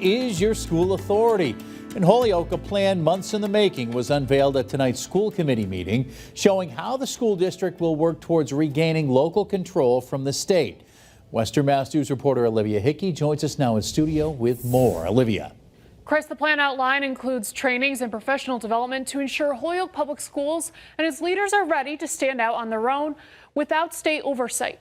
Is your school authority? In Holyoke, a plan months in the making was unveiled at tonight's school committee meeting, showing how the school district will work towards regaining local control from the state. Western Mass News reporter Olivia Hickey joins us now in studio with more. Olivia. Chris, the plan outline includes trainings and professional development to ensure Holyoke Public Schools and its leaders are ready to stand out on their own without state oversight.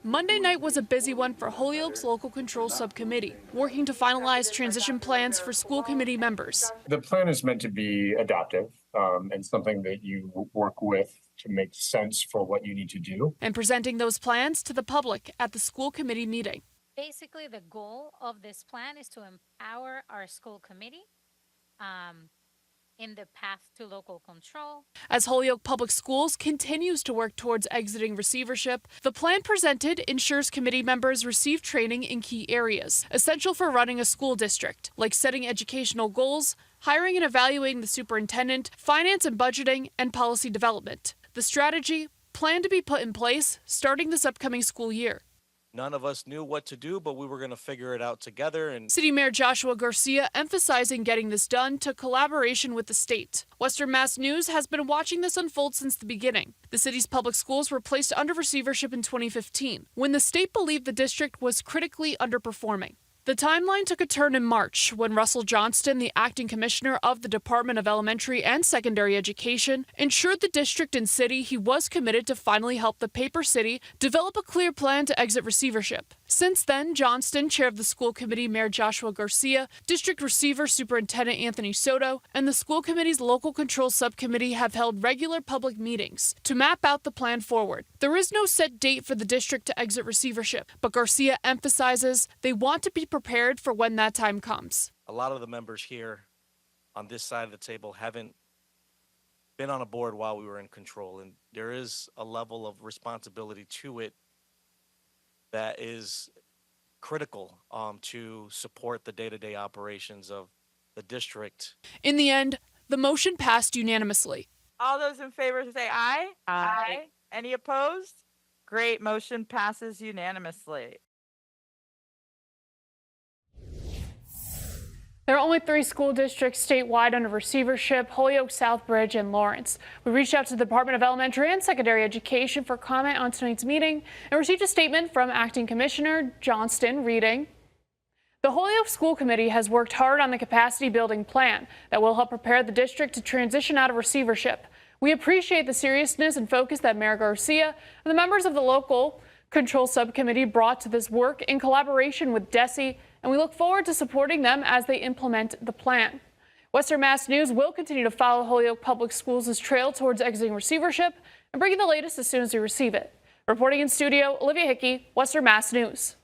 Monday night was a busy one for Holyoke's Local Control Subcommittee, working to finalize transition plans for school committee members. The plan is meant to be adaptive and something that you work with to make sense for what you need to do. And presenting those plans to the public at the school committee meeting. Basically, the goal of this plan is to empower our school committee in the path to local control. As Holyoke Public Schools continues to work towards exiting receivership, the plan presented ensures committee members receive training in key areas essential for running a school district, like setting educational goals, hiring and evaluating the superintendent, finance and budgeting, and policy development. The strategy planned to be put in place starting this upcoming school year. None of us knew what to do, but we were going to figure it out together. And City Mayor Joshua Garcia emphasizing getting this done to collaboration with the state. Western Mass News has been watching this unfold since the beginning. The city's public schools were placed under receivership in 2015, when the state believed the district was critically underperforming. The timeline took a turn in March when Russell Johnston, the acting commissioner of the Department of Elementary and Secondary Education, ensured the district and city he was committed to finally help the paper city develop a clear plan to exit receivership. Since then, Johnston, chair of the school committee, Mayor Joshua Garcia, district receiver Superintendent Anthony Soto, and the school committee's local control subcommittee have held regular public meetings to map out the plan forward. There is no set date for the district to exit receivership, but Garcia emphasizes they want to be prepared for when that time comes. a lot of the members here on this side of the table haven't been on a board while we were in control, and there is a level of responsibility to it that is critical to support the day-to-day operations of the district. In the end, the motion passed unanimously. All those in favor say aye. Aye. Any opposed? Great. Motion passes unanimously. There are only 3 school districts statewide under receivership: Holyoke, Southbridge, and Lawrence. We reached out to the Department of Elementary and Secondary Education for comment on tonight's meeting and received a statement from Acting Commissioner Johnston reading, "The Holyoke School Committee has worked hard on the capacity building plan that will help prepare the district to transition out of receivership. We appreciate the seriousness and focus that Mayor Garcia and the members of the local control subcommittee brought to this work in collaboration with DESE, and we look forward to supporting them as they implement the plan." Western Mass News will continue to follow Holyoke Public Schools' trail towards exiting receivership and bring you the latest as soon as we receive it. Reporting in studio, Olivia Hickey, Western Mass News.